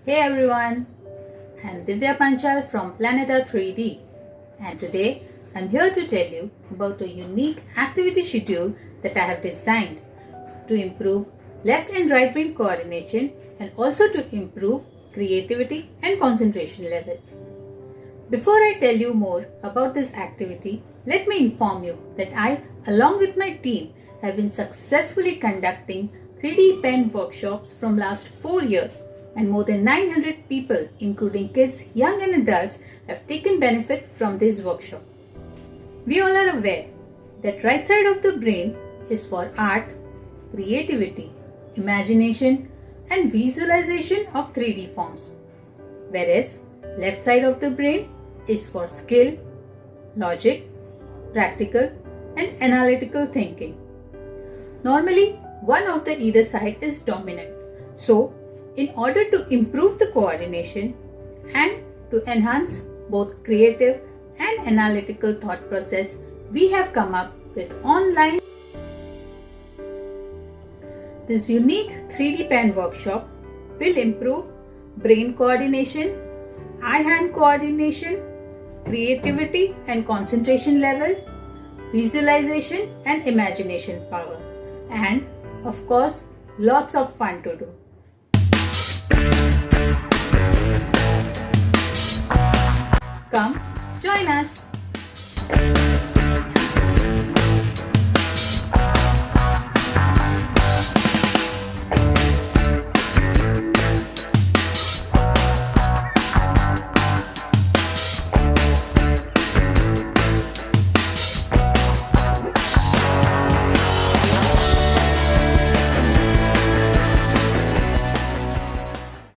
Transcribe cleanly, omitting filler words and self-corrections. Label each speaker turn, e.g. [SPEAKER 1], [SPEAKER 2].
[SPEAKER 1] Hey everyone, I'm Divya Panchal from PLANETA 3D, and today I'm here to tell you about a unique activity schedule that I have designed to improve left and right brain coordination and also to improve creativity and concentration level. Before I tell you more about this activity, let me inform you that I, along with my team, have been successfully conducting 3D pen workshops from last 4 years, and more than 900 people, including kids, young and adults, have taken benefit from this workshop. We all are aware that right side of the brain is for art, creativity, imagination and visualization of 3D forms, whereas left side of the brain is for skill, logic, practical and analytical thinking. Normally, one of the either side is dominant. So, in order to improve the coordination and to enhance both creative and analytical thought process, we have come up with online. This unique 3D pen workshop will improve brain coordination, eye-hand coordination, creativity and concentration level, visualization and imagination power, and of course, lots of fun to do. Come, join us.